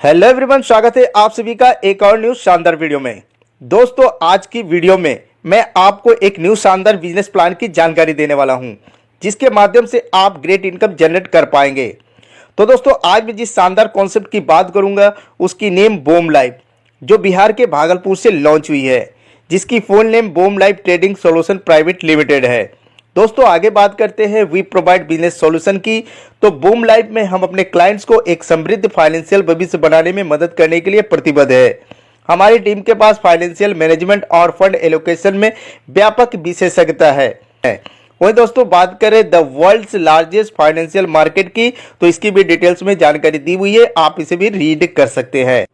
Hello everyone, स्वागत है आप सभी का एक और न्यू शानदार वीडियो में। दोस्तों, आज की वीडियो में मैं आपको एक न्यू शानदार बिजनेस प्लान की जानकारी देने वाला हूं, जिसके माध्यम से आप ग्रेट इनकम जनरेट कर पाएंगे। तो दोस्तों, आज मैं जिस शानदार कॉन्सेप्ट की बात करूंगा उसकी नेम बूम लाइफ, जो बिहार के भागलपुर से लॉन्च हुई है, जिसकी full name boom Life trading solution private limited है। दोस्तों, आगे बात करते हैं वी प्रोवाइड बिजनेस सॉल्यूशन की। तो बूम लाइफ में हम अपने क्लाइंट्स को एक समृद्ध फाइनेंशियल भविष्य बनाने में मदद करने के लिए प्रतिबद्ध है। हमारी टीम के पास फाइनेंशियल मैनेजमेंट और फंड एलोकेशन में व्यापक विशेषज्ञता है। वही दोस्तों, बात करें the world's largest financial market की, तो इसकी भी डिटेल्स में जानकारी दी हुई है, आप इसे भी रीड कर सकते हैं।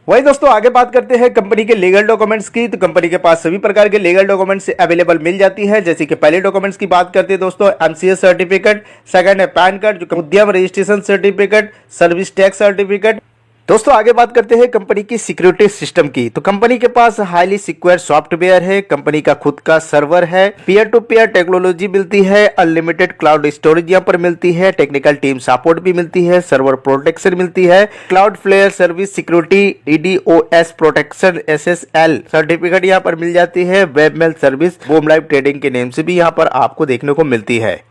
वही दोस्तों, आगे बात करते हैं कंपनी के लीगल डॉक्यूमेंट्स की। तो कंपनी के पास सभी प्रकार के लीगल डॉक्यूमेंट्स अवेलेबल मिल जाती है। जैसे कि पहले डॉक्यूमेंट्स की बात करते हैं दोस्तों, एमसीएस सर्टिफिकेट, सेकंड है पैन कार्ड, जो उद्यम registration certificate, service tax certificate. दोस्तों, आगे बात करते हैं कंपनी की सिक्योरिटी सिस्टम की। तो कंपनी के पास हाईली सिक्योर सॉफ्टवेयर है, कंपनी का खुद का सर्वर है, पीयर टू पीयर टेक्नोलॉजी मिलती है, अनलिमिटेड क्लाउड स्टोरेज यहाँ पर मिलती है, टेक्निकल टीम सपोर्ट भी मिलती है, सर्वर प्रोटेक्शन मिलती है, Cloudflare service security, DDoS protection SSL certificate यहाँ पर मिल जाती है, webmail service Boom Life trading के नेम से भी यहाँ पर आपको देखने को मिलती है।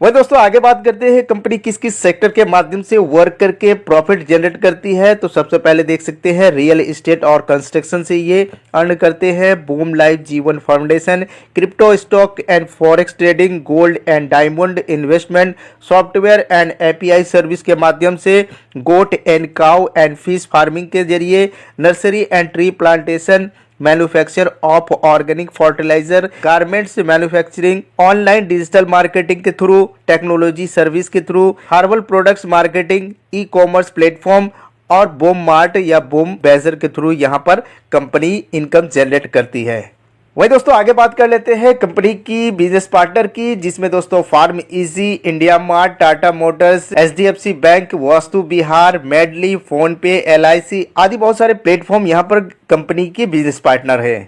वही दोस्तों, आगे बात करते हैं कंपनी किस किस सेक्टर के माध्यम से वर्क करके प्रॉफिट जनरेट करती है। तो सबसे पहले देख सकते हैं रियल एस्टेट और कंस्ट्रक्शन से ये अर्न करते हैं। Boom Life Jeevan foundation, crypto stock and forex trading, gold and diamond investment, software and API service के माध्यम से, goat and cow and fish farming के जरिए, nursery and tree plantation, manufacture of organic fertiliser, garments manufacturing, online digital marketing के through, technology service के through, herbal products marketing, e commerce platform और Boom Mart या Boom बेजर के through यहाँ पर कंपनी इनकम जनरेट करती है। वही दोस्तों, आगे बात कर लेते हैं कंपनी की बिजनेस पार्टनर की, जिसमें दोस्तों PharmEasy, IndiaMART, Tata Motors, HDFC bank, Vastu Vihar, Medley, PhonePe, LIC आदि बहुत सारे प्लेटफॉर्म यहाँ पर कंपनी के बिजनेस पार्टनर है।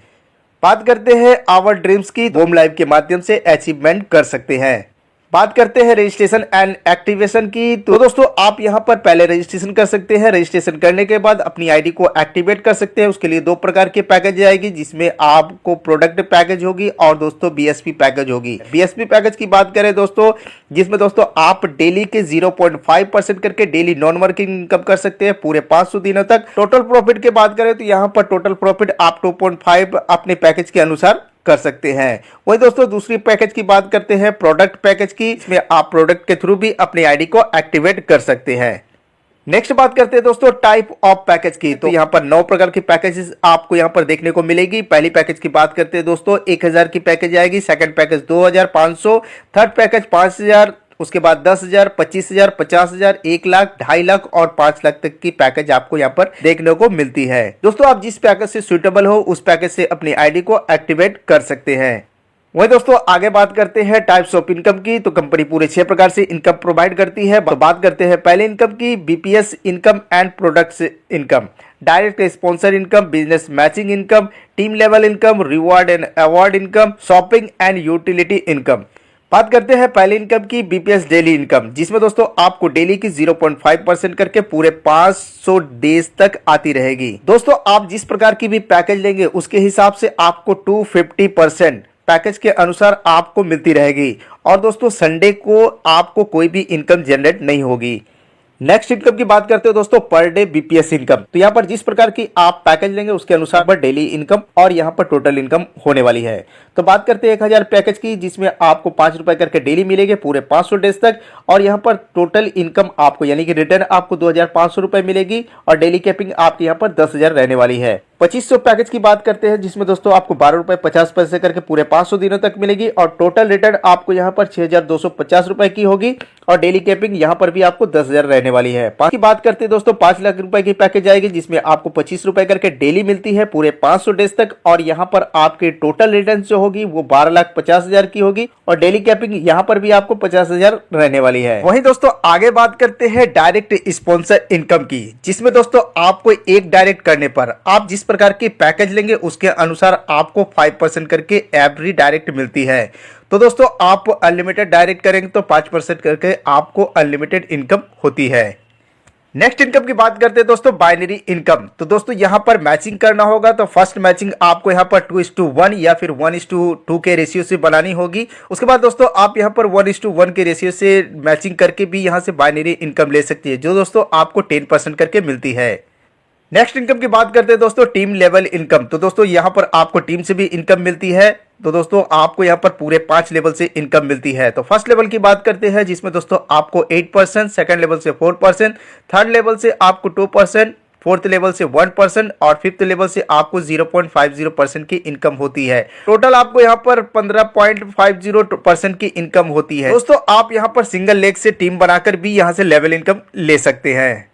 बात करते हैं आवर ड्रीम्स की, बूम लाइफ के माध्यम से अचीवमेंट कर सकते हैं। बात करते हैं रजिस्ट्रेशन एंड एक्टिवेशन की। तो दोस्तों, आप यहां पर पहले रजिस्ट्रेशन कर सकते हैं। रजिस्ट्रेशन करने के बाद अपनी आईडी को एक्टिवेट कर सकते हैं। उसके लिए दो प्रकार के पैकेज आएगी, जिसमें आपको प्रोडक्ट पैकेज होगी और दोस्तों BSP पैकेज होगी। BSP पैकेज की बात करें दोस्तों, जिसमें दोस्तों आप डेली के 0.5% करके डेली नॉन वर्किंग इनकम कर सकते हैं पूरे 500 दिनों तक। टोटल प्रॉफिट की बात करें तो यहाँ पर टोटल प्रॉफिट आप 2.5 अपने पैकेज के अनुसार कर सकते हैं। वही दोस्तों, दूसरी पैकेज की बात करते हैं प्रोडक्ट पैकेज की, इसमें आप प्रोडक्ट के थ्रू भी अपनी आईडी को एक्टिवेट कर सकते हैं। नेक्स्ट बात करते हैं दोस्तों टाइप ऑफ पैकेज की। तो यहाँ पर 9 प्रकार की पैकेजेस आपको यहाँ पर देखने को मिलेगी। पहली पैकेज की बात करते हैं दोस्तों, 1000 की पैकेज आएगी, सेकंड पैकेज 2500, थर्ड पैकेज 5000, उसके बाद 10,000, 25,000, 50,000, 1 लाख, 2.5 लाख और 5 लाख तक की पैकेज आपको यहाँ पर देखने को मिलती है। दोस्तों, आप जिस पैकेज से सुटेबल हो उस पैकेज से अपनी आईडी को एक्टिवेट कर सकते हैं। वही दोस्तों, आगे बात करते हैं टाइप्स ऑफ इनकम की। तो कंपनी पूरे 6 प्रकार से इनकम प्रोवाइड करती है। तो बात करते हैं पहले इनकम की, BPS income and products income, direct sponsor income, business matching income, team level income, reward and award income, shopping and utility income. बात करते हैं पहले इनकम की, BPS डेली इनकम, जिसमें दोस्तों आपको डेली की 0.5% करके पूरे 500 डेज तक आती रहेगी। दोस्तों, आप जिस प्रकार की भी पैकेज लेंगे उसके हिसाब से आपको 250% पैकेज के अनुसार आपको मिलती रहेगी। और दोस्तों, संडे को आपको कोई भी इनकम जनरेट नहीं होगी। नेक्स्ट इनकम की बात करते हो दोस्तों, पर डे BPS इनकम। तो यहाँ पर जिस प्रकार की आप पैकेज लेंगे उसके अनुसार पर डेली इनकम और यहाँ पर टोटल इनकम होने वाली है। तो बात करते हैं 1000 पैकेज की, जिसमें आपको 5 रुपए करके डेली मिलेंगे पूरे 500 डेज तक। और यहाँ पर टोटल इनकम आपको यानी कि रिटर्न आपको 2500 रुपए मिलेगी और डेली कैपिंग आपकी यहाँ पर 10,000 रहने वाली है। 2500 पैकेज की बात करते हैं, जिसमें दोस्तों आपको 12 रुपए 50 पैसे करके पूरे 500 दिनों तक मिलेगी और टोटल रिटर्न आपको यहाँ पर 6250 रुपए की होगी और डेली कैपिंग यहाँ पर भी आपको 10,000 रहने वाली है। की बात करते हैं दोस्तों, 5 लाख रुपए की पैकेज आएगी, जिसमें आपको 25 रुपए करके डेली मिलती है पूरे 500 डेज तक और यहाँ पर आपके टोटल रिटर्न जो होगी वो 12,50,000 की होगी और डेली कैपिंग यहाँ पर भी आपको 50,000 रहने वाली है। वहीं दोस्तों, आगे बात करते हैं डायरेक्ट स्पॉन्सर इनकम की, जिसमें दोस्तों आपको एक डायरेक्ट करने पर आप जिस प्रकार की पैकेज लेंगे उसके अनुसार आपको 5% करके एवरी डायरेक्ट मिलती है। तो दोस्तों, आप अनलिमिटेड डायरेक्ट करेंगे तो 5% करके आपको अनलिमिटेड इनकम होती है। नेक्स्ट इनकम की बात करते हैं दोस्तों बाइनरी इनकम। तो दोस्तों यहाँ पर मैचिंग करना होगा, तो फर्स्ट मैचिंग आपको यहाँ पर 2:1 या फिर 1:2 के रेशियो से बनानी होगी। उसके बाद दोस्तों आप यहाँ पर 1:1 के रेशियो से मैचिंग करके भी यहाँ से बाइनरी इनकम ले सकती है, जो दोस्तों आपको 10% करके मिलती है। नेक्स्ट इनकम की बात करते हैं दोस्तों टीम लेवल इनकम। तो दोस्तों यहाँ पर आपको टीम से भी इनकम मिलती है। तो दोस्तों आपको यहाँ पर पूरे 5 लेवल से इनकम मिलती है। तो फर्स्ट लेवल की बात करते हैं, जिसमें दोस्तों आपको 8%, सेकंड लेवल से 4%, थर्ड लेवल से आपको 2%, फोर्थ लेवल से 1% और फिफ्थ लेवल से आपको 0.50% की इनकम होती है। टोटल आपको यहाँ पर 15.50% की इनकम होती है। दोस्तों आप यहाँ पर सिंगल लेग से टीम बनाकर भी यहाँ से लेवल इनकम ले सकते हैं।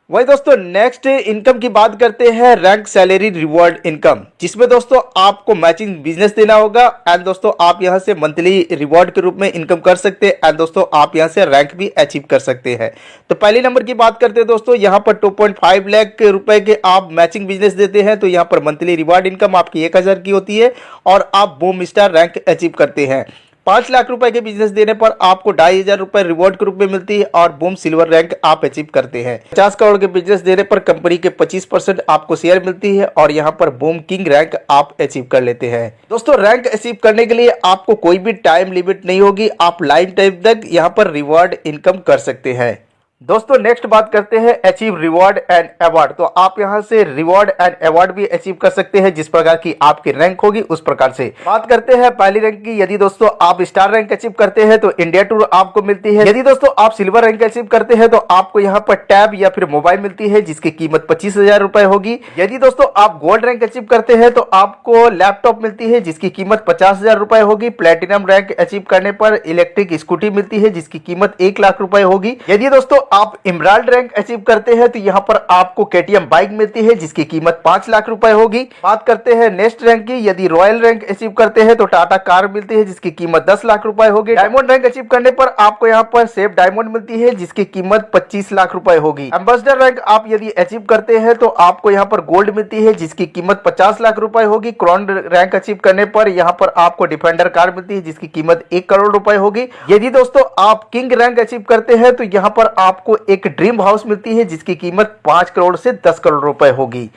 वही दोस्तों नेक्स्ट इनकम की बात करते हैं रैंक सैलरी रिवॉर्ड इनकम, जिसमें दोस्तों आपको मैचिंग बिजनेस देना होगा एंड दोस्तों आप यहां से मंथली रिवॉर्ड के रूप में इनकम कर सकते हैं एंड दोस्तों आप यहां से रैंक भी अचीव कर सकते हैं। तो पहले नंबर की बात करते हैं दोस्तों, यहां पर 2.5 लाख रुपए के आप मैचिंग बिजनेस देते हैं, तो यहां पर मंथली रिवॉर्ड इनकम आपकी 1000 की होती है और आप बूम स्टार रैंक अचीव करते हैं। 5 लाख रुपए के बिजनेस देने पर आपको 2500 रुपए रिवॉर्ड के रूप में मिलती है और बूम सिल्वर रैंक आप अचीव करते हैं। 50 करोड़ के बिजनेस देने पर कंपनी के 25% आपको शेयर मिलती है और यहां पर बूम किंग रैंक आप अचीव कर लेते हैं। दोस्तों रैंक अचीव करने के लिए आपको कोई भी टाइम लिमिट नहीं होगी, आप लाइफ टाइम तक यहां पर रिवॉर्ड इनकम कर सकते हैं। दोस्तों नेक्स्ट बात करते हैं अचीव रिवॉर्ड एंड अवार्ड। तो आप यहां से रिवॉर्ड एंड अवार्ड भी अचीव कर सकते हैं, जिस प्रकार की आपकी रैंक होगी उस प्रकार से। बात करते हैं पहली रैंक की। यदि दोस्तों आप स्टार रैंक अचीव करते हैं तो इंडिया टूर आपको मिलती है। यदि दोस्तों आप सिल्वर रैंक अचीव करते हैं तो आपको यहां पर टैब या फिर मोबाइल मिलती है, जिसकी कीमत 25,000 रुपए होगी। यदि दोस्तों आप गोल्ड रैंक अचीव करते हैं तो आपको लैपटॉप मिलती है, जिसकी कीमत 50,000 रुपए होगी। प्लेटिनम रैंक अचीव करने पर इलेक्ट्रिक स्कूटी मिलती है, जिसकी कीमत 1 लाख रुपए होगी। यदि दोस्तों आप इमराल्ड रैंक अचीव करते हैं तो यहां पर आपको केटीएम बाइक मिलती है, जिसकी कीमत 5 लाख रुपए होगी। बात करते हैं नेक्स्ट रैंक की। यदि रॉयल रैंक अचीव करते हैं तो टाटा कार मिलती है, जिसकी कीमत 10 लाख रुपए होगी। डायमंड रैंक अचीव करने पर आपको यहां पर सेफ डायमंड मिलती है, जिसकी कीमत 25 लाख रुपए होगी। एम्बेसडर रैंक आप यदि अचीव करते हैं तो आपको यहां पर गोल्ड मिलती है, जिसकी कीमत 50 लाख रुपए होगी। क्राउन रैंक अचीव करने पर यहां पर आपको डिफेंडर कार मिलती है, जिसकी कीमत 1 करोड़ रुपए होगी। यदि दोस्तों आप किंग रैंक अचीव करते हैं तो यहां पर आपको एक ड्रीम हाउस मिलती है, जिसकी कीमत 5 करोड़ से 10 करोड़ रुपए होगी।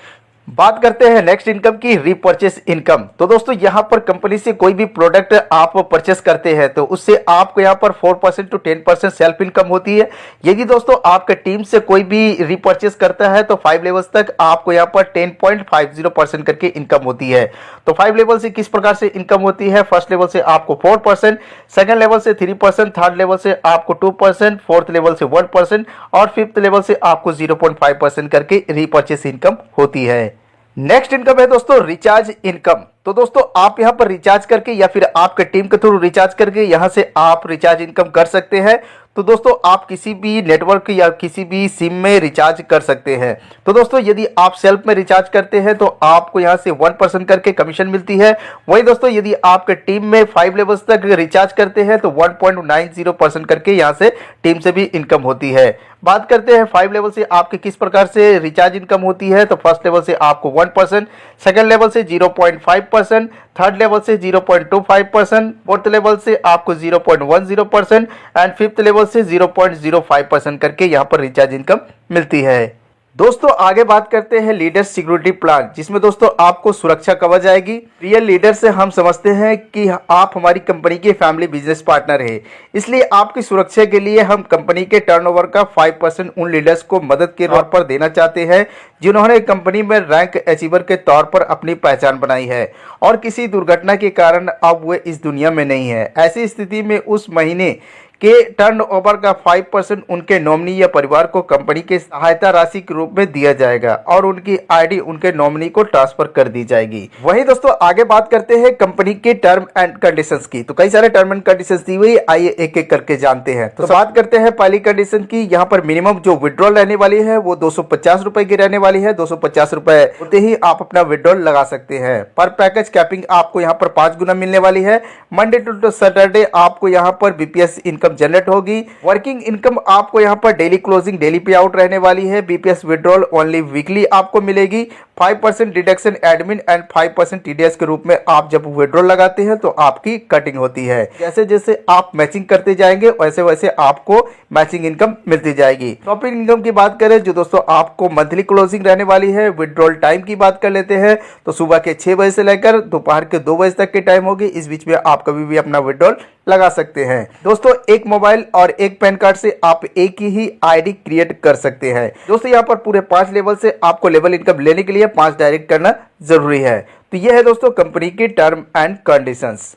बात करते हैं नेक्स्ट इनकम की रीपरचेस इनकम। तो दोस्तों यहां पर कंपनी से कोई भी प्रोडक्ट आप परचेस करते हैं तो उससे आपको यहां पर 4% to 10% सेल्फ इनकम होती है। यदि दोस्तों आपके टीम से कोई भी रीपरचेस करता है तो 5 लेवल्स तक आपको यहां पर 10.50% करके इनकम होती है। तो 5 लेवल से किस प्रकार से इनकम होती है? फर्स्ट लेवल से आपको 4%, सेकंड लेवल से 3%, थर्ड लेवल से आपको 2%, फोर्थ लेवल से 1% और फिफ्थ लेवल से आपको 0.5% करके रीपरचेस इनकम होती है। नेक्स्ट इनकम है दोस्तों रिचार्ज इनकम। तो दोस्तों आप यहां पर रिचार्ज करके या फिर आपके टीम के थ्रू रिचार्ज करके यहां से आप रिचार्ज इनकम कर सकते हैं। तो दोस्तों आप किसी भी नेटवर्क या किसी भी सिम में रिचार्ज कर सकते हैं। तो दोस्तों यदि आप सेल्फ में रिचार्ज करते हैं तो आपको यहां से 1% करके कमीशन मिलती है। वही दोस्तों यदि आपके टीम में 5 लेवल्स तक रिचार्ज करते हैं तो 1.90% करके यहां से टीम से भी इनकम होती है। बात करते हैं 5 लेवल से आपके किस प्रकार से रिचार्ज इनकम होती है। तो फर्स्ट लेवल से आपको 1%, सेकंड लेवल से 0.5%, थर्ड लेवल से 0.25%, फोर्थ लेवल से आपको 0.10% एंड फिफ्थ लेवल से 0.05% करके यहाँ पर रिचार्ज इनकम मिलती है। दोस्तों आगे बात करते हैं लीडर सिक्योरिटी प्लान, जिसमें दोस्तों आपको सुरक्षा कवच आएगी। रियल लीडर से हम समझते हैं कि आप हमारी कंपनी के फैमिली बिजनेस पार्टनर हैं, इसलिए आपकी सुरक्षा के लिए हम कंपनी के टर्नओवर का 5% उन लीडर्स को मदद के तौर पर देना चाहते हैं जिन्होंने कंपनी में रैंक अचीवर के तौर पर अपनी पहचान बनाई है और किसी दुर्घटना के कारण अब वे इस दुनिया में नहीं है। ऐसी स्थिति में उस महीने के टर्नओवर का 5% उनके नॉमिनी या परिवार को कंपनी के सहायता राशि के रूप में दिया जाएगा और उनकी आईडी उनके नॉमिनी को ट्रांसफर कर दी जाएगी। वहीं दोस्तों आगे बात करते हैं कंपनी के टर्म एंड कंडीशंस की। तो कई सारे टर्म एंड कंडीशंस दी हुई, आइए एक एक करके जानते हैं। तो बात करते हैं पहली कंडीशन की। यहाँ पर मिनिमम जो विड्रॉल रहने वाली है वो 250 रुपए की रहने वाली है। 250 रुपए होते ही आप अपना विड्रॉल लगा सकते हैं। पर पैकेज कैपिंग आपको यहाँ पर 5 गुना मिलने वाली है। मंडे टू सैटरडे आपको यहाँ पर बीपीएस इनकम जनरेट होगी। वर्किंग इनकम आपको यहाँ पर डेली क्लोजिंग डेली पे आउट रहने वाली है। बीपीएस विड्रॉल ओनली वीकली आपको मिलेगी। 5% डिडक्शन एडमिन एंड 5% टीडीएस के रूप में आप जब विड्रॉल लगाते हैं तो आपकी कटिंग होती है। जैसे जैसे आप मैचिंग करते जाएंगे वैसे वैसे आपको मैचिंग इनकम मिलती जाएगी। शॉपिंग इनकम की बात करें जो दोस्तों आपको मंथली क्लोजिंग रहने वाली है। विड्रॉल टाइम की बात कर लेते हैं तो सुबह के 6 बजे से लेकर दोपहर के 2 बजे तक के टाइम होगी। इस बीच में आप कभी भी अपना विड्रॉल लगा सकते हैं। दोस्तों एक मोबाइल और एक पैन कार्ड से आप एक ही आईडी क्रिएट कर सकते हैं। दोस्तों यहाँ पर पूरे 5 लेवल से आपको लेवल इनकम लेने के लिए 5 डायरेक्ट करना जरूरी है। तो यह है दोस्तों कंपनी की टर्म एंड कंडीशंस।